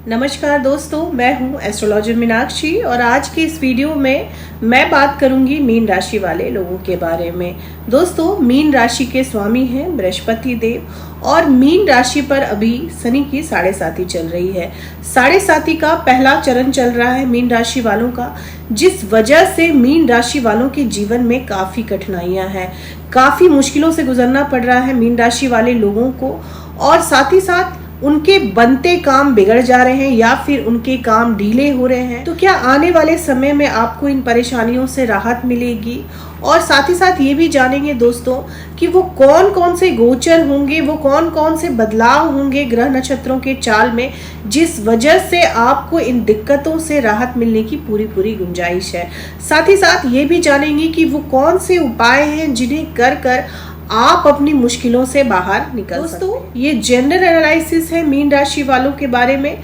नमस्कार दोस्तों, मैं हूं एस्ट्रोलॉजर मीनाक्षी और आज के इस वीडियो में मैं बात करूंगी मीन राशि वाले लोगों के बारे में। दोस्तों, मीन राशि के स्वामी हैं बृहस्पति देव और मीन राशि पर अभी शनि की 7.5 चल रही है। 7.5 का पहला चरण चल रहा है मीन राशि वालों का, जिस वजह से मीन राशि वालों के जीवन में काफी कठिनाइयां हैं, काफी मुश्किलों से गुजरना पड़ रहा है मीन राशि वाले लोगों को और साथ ही साथ उनके बनते काम बिगड़ जा रहे हैं या फिर उनके काम डीले हो रहे हैं। तो क्या आने वाले समय में आपको इन परेशानियों से राहत मिलेगी? और साथ ही साथ ये भी जानेंगे दोस्तों कि वो कौन कौन से गोचर होंगे, वो कौन कौन से बदलाव होंगे ग्रह नक्षत्रों के चाल में, जिस वजह से आपको इन दिक्कतों से राहत मिलने की पूरी गुंजाइश है। साथ ही साथ ये भी जानेंगे कि वो कौन से उपाय हैं जिन्हें कर कर आप अपनी मुश्किलों से बाहर निकल सकते हैं। दोस्तों, ये जनरल एनालिसिस है मीन राशि वालों के बारे में।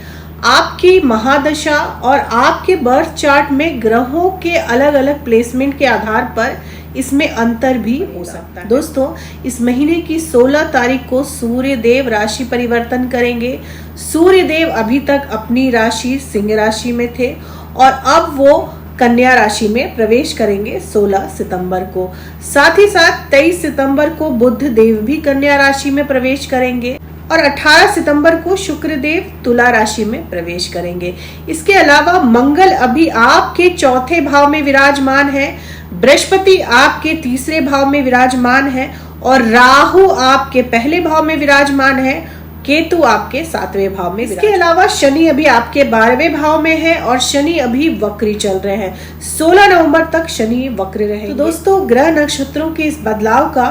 आपकी महादशा और आपके बर्थ चार्ट में ग्रहों के अलग अलग प्लेसमेंट के आधार पर इसमें अंतर भी हो सकता है। दोस्तों, इस महीने की 16 तारीख को सूर्य देव राशि परिवर्तन करेंगे। सूर्य देव अभी तक अपनी राशि सिंह राशि में थे और अब वो कन्या राशि में प्रवेश करेंगे 16 सितंबर को। साथ ही साथ 23 सितंबर को बुध देव भी कन्या राशि में प्रवेश करेंगे और 18 सितंबर को शुक्र देव तुला राशि में प्रवेश करेंगे। इसके अलावा मंगल अभी आपके चौथे भाव में विराजमान है, बृहस्पति आपके तीसरे भाव में विराजमान है और राहु आपके पहले भाव में विराजमान है, केतु आपके 7वें भाव में। इसके अलावा शनि अभी आपके 12वें भाव में है और शनि अभी वक्री चल रहे हैं। 16 नवंबर तक शनि वक्र रहेंगे। तो दोस्तों, ग्रह नक्षत्रों के इस बदलाव का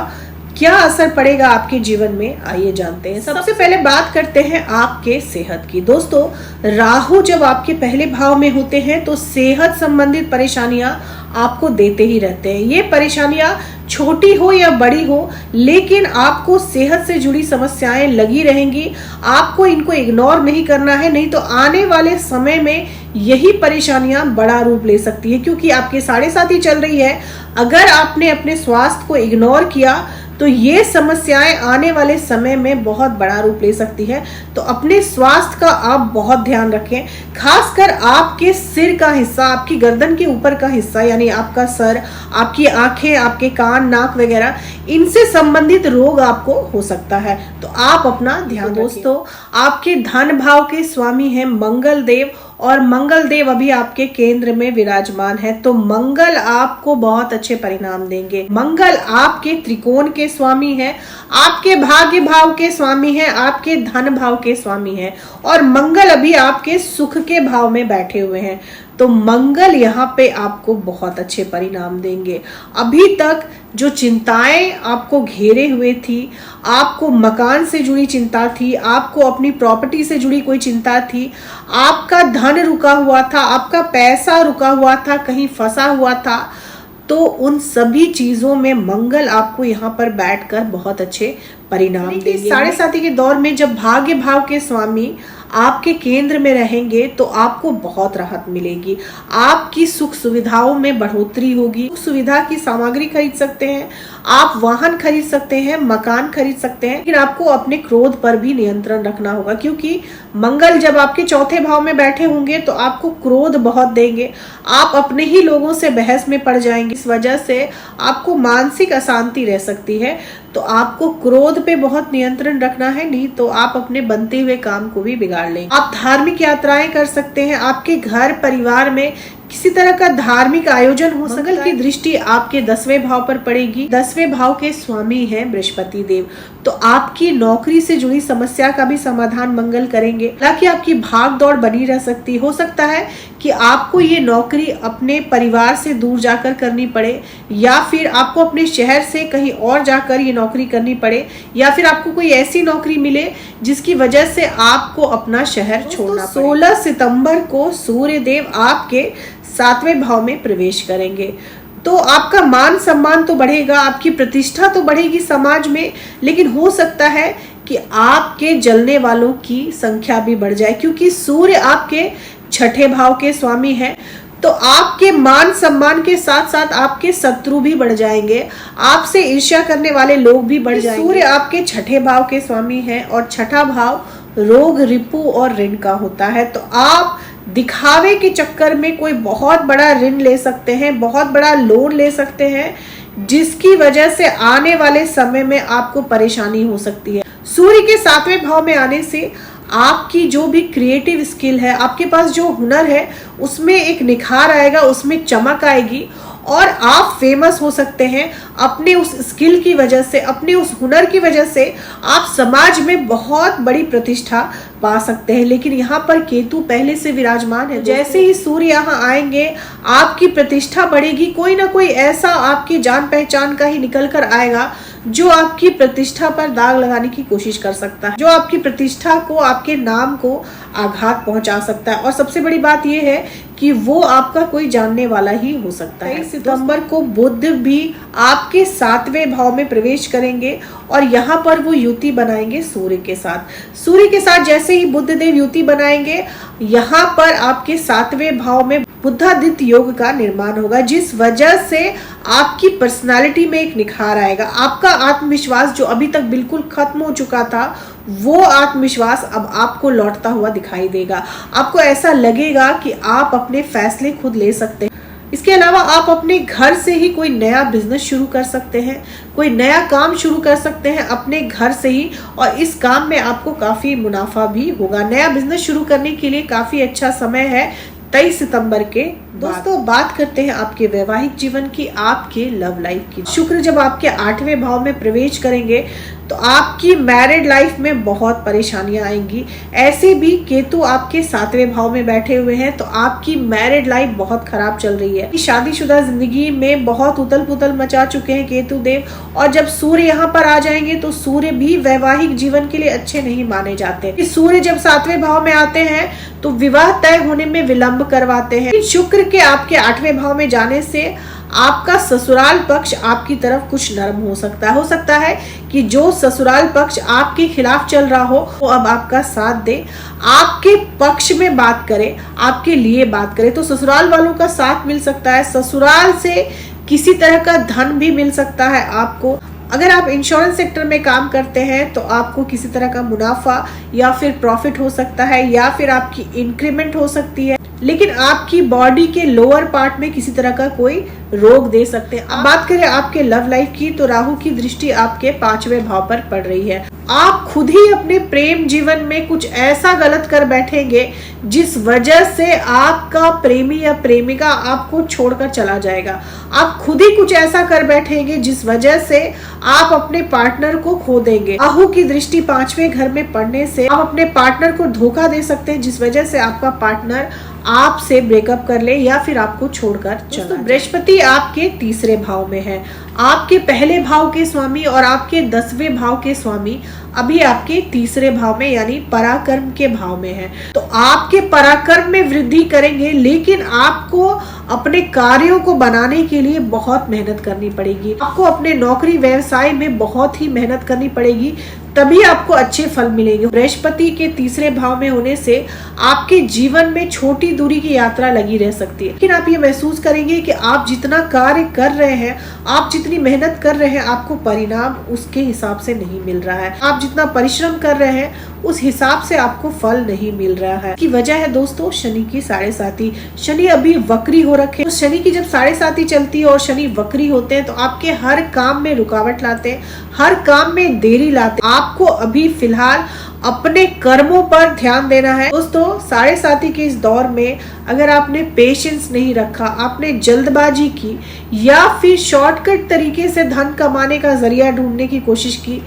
क्या असर पड़ेगा आपके जीवन में, आइए जानते हैं। सबसे पहले बात करते हैं आपके सेहत की। दोस्तों, राहु जब आपके पहले भाव में होते हैं तो सेहत संबंधित परेशानियां आपको देते ही रहते हैं। ये परेशानियां छोटी हो या बड़ी हो, लेकिन आपको सेहत से जुड़ी समस्याएं लगी रहेंगी। आपको इनको इग्नोर नहीं करना है, नहीं तो आने वाले समय में यही परेशानियां बड़ा रूप ले सकती है, क्योंकि आपके 7.5 चल रही है। अगर आपने अपने स्वास्थ्य को इग्नोर किया तो ये समस्याएं आने वाले समय में बहुत बड़ा रूप ले सकती है। तो अपने स्वास्थ्य का आप बहुत ध्यान रखें, खासकर आपके सिर का हिस्सा, आपकी गर्दन के ऊपर का हिस्सा, यानी आपका सर, आपकी आंखें, आपके कान, नाक वगैरह, इनसे संबंधित रोग आपको हो सकता है। तो आप अपना ध्यान। दोस्तों, आपके धन भाव के स्वामी हैं मंगल देव और मंगल देव अभी आपके केंद्र में विराजमान है, तो मंगल आपको बहुत अच्छे परिणाम देंगे। मंगल आपके त्रिकोण के स्वामी है, आपके भाग्य भाव के स्वामी है, आपके धन भाव के स्वामी है और मंगल अभी आपके सुख के भाव में बैठे हुए हैं। तो मंगल यहाँ पे आपको बहुत अच्छे परिणाम देंगे। अभी तक जो चिंताएं आपको घेरे हुए थी, आपको मकान से जुड़ी चिंता थी, आपको अपनी प्रॉपर्टी से जुड़ी कोई चिंता थी, आपका धन रुका हुआ था, आपका पैसा रुका हुआ था, कहीं फंसा हुआ था, तो उन सभी चीजों में मंगल आपको यहाँ पर बैठकर बहुत अच्छे परिणाम देंगे। 7.5 के दौर में जब भाग्य भाव के स्वामी आपके केंद्र में रहेंगे तो आपको बहुत राहत मिलेगी। आपकी सुख सुविधाओं में बढ़ोतरी होगी। सुविधा की सामग्री खरीद सकते हैं, आप वाहन खरीद सकते हैं, मकान खरीद सकते हैं, लेकिन आपको अपने क्रोध पर भी नियंत्रण रखना होगा, क्योंकि मंगल जब आपके चौथे भाव में बैठे होंगे तो आपको क्रोध बहुत देंगे। आप अपने ही लोगों से बहस में पड़ जाएंगे, इस वजह से आपको मानसिक अशांति रह सकती है। तो आपको क्रोध पे बहुत नियंत्रण रखना है, नहीं तो आप अपने बनते हुए काम को भी बिगाड़ लेंगे। आप धार्मिक यात्राएं कर सकते हैं, आपके घर परिवार में किसी तरह का धार्मिक आयोजन हो। मंगल की दृष्टि आपके 10वें भाव पर पड़ेगी। 10वें भाव के स्वामी हैं बृहस्पति देव, तो आपकी नौकरी से जुड़ी समस्या का भी समाधान मंगल करेंगे। हालांकि आपकी भाग दौड़ बनी रह सकती, हो सकता है कि आपको ये नौकरी अपने परिवार से दूर जाकर करनी पड़े, या फिर आपको अपने शहर से कहीं और जाकर ये नौकरी करनी पड़े, या फिर आपको कोई ऐसी नौकरी मिले जिसकी वजह से आपको अपना शहर छोड़ना पड़े। 16 सितंबर को सूर्य देव आपके 7वें भाव में प्रवेश करेंगे, तो आपका मान सम्मान तो बढ़ेगा, आपकी प्रतिष्ठा तो बढ़ेगी समाज में, लेकिन हो सकता है कि आपके जलने वालों की संख्या भी बढ़ जाए, क्योंकि सूर्य आपके 6ठे भाव के स्वामी हैं। तो आपके मान सम्मान के साथ साथ आपके शत्रु भी बढ़ जाएंगे, आपसे ईर्ष्या करने वाले लोग भी बढ़ जाएंगे। सूर्य आपके 6ठे भाव के स्वामी हैं और 6ठा भाव रोग, रिपु और ऋण का होता है। तो आप दिखावे के चक्कर में कोई बहुत बड़ा ऋण ले सकते हैं, बहुत बड़ा लोन ले सकते हैं, जिसकी वजह से आने वाले समय में आपको परेशानी हो सकती है। सूर्य के 7वें भाव में आने से आपकी जो भी क्रिएटिव स्किल है, आपके पास जो हुनर है, उसमें एक निखार आएगा, उसमें चमक आएगी और आप फेमस हो सकते हैं अपने उस स्किल की वजह से, अपने उस हुनर की वजह से आप समाज में बहुत बड़ी प्रतिष्ठा पा सकते हैं। लेकिन यहाँ पर केतु पहले से विराजमान है, जैसे ही सूर्य यहाँ आएंगे आपकी प्रतिष्ठा बढ़ेगी। कोई ना कोई ऐसा आपकी जान पहचान का ही निकल कर आएगा जो आपकी प्रतिष्ठा पर दाग लगाने की कोशिश कर सकता है, जो आपकी प्रतिष्ठा को, आपके नाम को आघात पहुंचा सकता है। और सबसे बड़ी बात यह है कि वो आपका कोई जानने वाला ही हो सकता है। 23 सितंबर को बुध भी आपके 7वें भाव में प्रवेश करेंगे और यहाँ पर वो युति बनाएंगे सूर्य के साथ। सूर्य के साथ जैसे ही बुध देव युति बनाएंगे, यहाँ पर आपके 7वें भाव में बुधादित्य योग का निर्माण होगा, जिस वजह से आपकी पर्सनालिटी में एक निखार आएगा। आपका आत्मविश्वास जो अभी तक बिल्कुल खत्म हो चुका था, वो आत्मविश्वास अब आपको लौटता हुआ दिखाई देगा। आपको ऐसा लगेगा कि आप अपने फैसले खुद ले सकते हैं। इसके अलावा आप अपने घर से ही कोई नया बिजनेस शुरू कर सकते हैं, कोई नया काम शुरू कर सकते हैं अपने घर से ही, और इस काम में आपको काफी मुनाफा भी होगा। नया बिजनेस शुरू करने के लिए काफी अच्छा समय है 23 सितंबर के। दोस्तों, बात करते हैं आपके वैवाहिक जीवन की, आपके लव लाइफ की। शुक्र जब आपके 8वें भाव में प्रवेश करेंगे तो आपकी मैरिड लाइफ में बहुत परेशानियां आएंगी। ऐसे भी केतु आपके 7वें भाव में बैठे हुए हैं, तो आपकी मैरिड लाइफ बहुत खराब चल रही है। शादीशुदा जिंदगी में बहुत उथल पुथल मचा चुके हैं केतु देव, और जब सूर्य यहाँ पर आ जाएंगे तो सूर्य भी वैवाहिक जीवन के लिए अच्छे नहीं माने जाते। सूर्य जब 7वें भाव में आते हैं तो विवाह तय होने में विलंब करवाते हैं। शुक्र के आपके 8वें भाव में जाने से आपका ससुराल पक्ष आपकी तरफ कुछ नरम हो सकता है कि जो ससुराल पक्ष आपके खिलाफ चल रहा हो वो अब आपका साथ दे, आपके पक्ष में बात करे, आपके लिए बात करे। तो ससुराल वालों का साथ मिल सकता है, ससुराल से किसी तरह का धन भी मिल सकता है आपको। अगर आप इंश्योरेंस सेक्टर में काम करते हैं तो आपको किसी तरह का मुनाफा या फिर प्रॉफिट हो सकता है, या फिर आपकी इंक्रीमेंट हो सकती है। लेकिन आपकी बॉडी के लोअर पार्ट में किसी तरह का कोई रोग दे सकते हैं। अब बात करें आपके लव लाइफ की, तो राहु की दृष्टि आपके 5वें भाव पर पड़ रही है। आप खुद ही अपने प्रेम जीवन में कुछ ऐसा गलत कर बैठेंगे जिस वजह से आपका प्रेमी या प्रेमिका आपको छोड़कर चला जाएगा। आप खुद ही कुछ ऐसा कर बैठेंगे जिस वजह से आप अपने पार्टनर को खो देंगे। राहु की दृष्टि 5वें घर में पड़ने से आप अपने पार्टनर को धोखा दे सकते हैं, जिस वजह से आपका पार्टनर आपसे ब्रेकअप कर ले या फिर आपको छोड़कर चला जाए। बृहस्पति आपके 3रे भाव में है। आपके पहले भाव के स्वामी और आपके 10वें भाव के स्वामी अभी आपके 3रे भाव में यानी पराक्रम के भाव में है। तो आपके पराक्रम में वृद्धि करेंगे, लेकिन आपको अपने कार्यों को बनाने के लिए बहुत मेहनत करनी पड़ेगी। आपको अपने नौकरी व्यवसाय में बहुत ही मेहनत करनी पड़ेगी, तभी आपको अच्छे फल मिलेंगे। बृहस्पति के 3रे भाव में होने से आपके जीवन में छोटी दूरी की यात्रा लगी रह सकती है, लेकिन आप ये महसूस करेंगे कि आप जितना कार्य कर रहे हैं, आप जितनी मेहनत कर रहे हैं, आपको परिणाम उसके हिसाब से नहीं मिल रहा है। आप जितना परिश्रम कर रहे हैं उस हिसाब से आपको फल नहीं मिल रहा है। की वजह है दोस्तों शनि की 7.5। शनि अभी वक्री हो रखे। तो शनि की जब 7.5 चलती है और शनि वक्री होते हैं तो आपके हर काम में रुकावट लाते हैं, हर काम में देरी लाते हैं। आपको अभी फिलहाल अपने कर्मों पर ध्यान देना है। दोस्तों, 7.5 के इस दौर में अगर आपने पेशेंस नहीं रखा, आपने जल्दबाजी की या फिर शॉर्टकट तरीके से धन कमाने का जरिया ढूंढने की कोशिश की,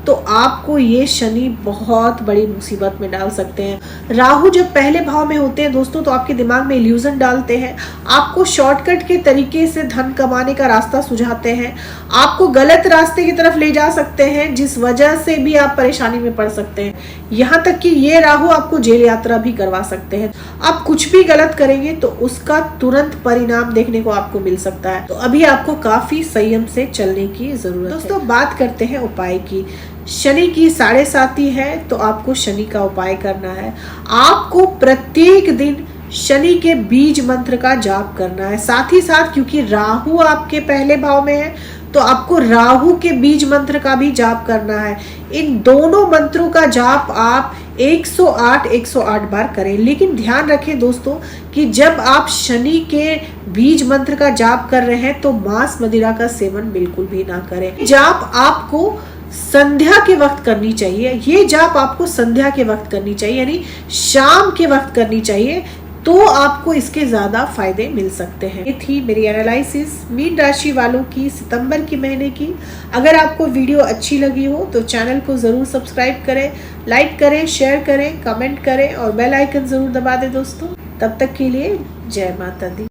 तो आपको ये शनि बहुत बड़ी मुसीबत में डाल सकते हैं। राहु जब पहले भाव में होते हैं दोस्तों, तो आपके दिमाग में इल्यूजन डालते हैं, आपको शॉर्टकट के तरीके से धन कमाने का रास्ता सुझाते हैं, आपको गलत रास्ते की तरफ ले जा सकते हैं, जिस वजह से भी आप परेशानी में पड़ सकते हैं। यहाँ तक कि ये राहु आपको जेल यात्रा भी करवा सकते हैं। आप कुछ भी गलत करेंगे तो उसका तुरंत परिणाम देखने को आपको मिल सकता है। तो अभी आपको काफी संयम से चलने की जरूरत है। दोस्तों, बात करते हैं उपाय की। शनि की 7.5 है तो आपको शनि का उपाय करना है। आपको प्रत्येक दिन शनि के बीज मंत्र का जाप करना है। साथ ही साथ क्योंकि राहु आपके पहले भाव में है तो आपको राहु के बीज मंत्र का भी जाप करना है। इन दोनों मंत्रों का जाप आप 108 बार करें। लेकिन ध्यान रखें दोस्तों कि जब आप शनि के बीज मंत्र का जाप कर रहे हैं तो मांस मदिरा का सेवन बिल्कुल भी ना करें। जाप आपको संध्या के वक्त करनी चाहिए। ये जाप आपको संध्या के वक्त करनी चाहिए, यानी शाम के वक्त करनी चाहिए, तो आपको इसके ज्यादा फायदे मिल सकते हैं। ये थी मेरी एनालिसिस मीन राशि वालों की सितंबर के महीने की। अगर आपको वीडियो अच्छी लगी हो तो चैनल को जरूर सब्सक्राइब करें, लाइक करें, शेयर करें, कमेंट करें और बेल आइकन जरूर दबा दें दोस्तों। तब तक के लिए जय माता दी।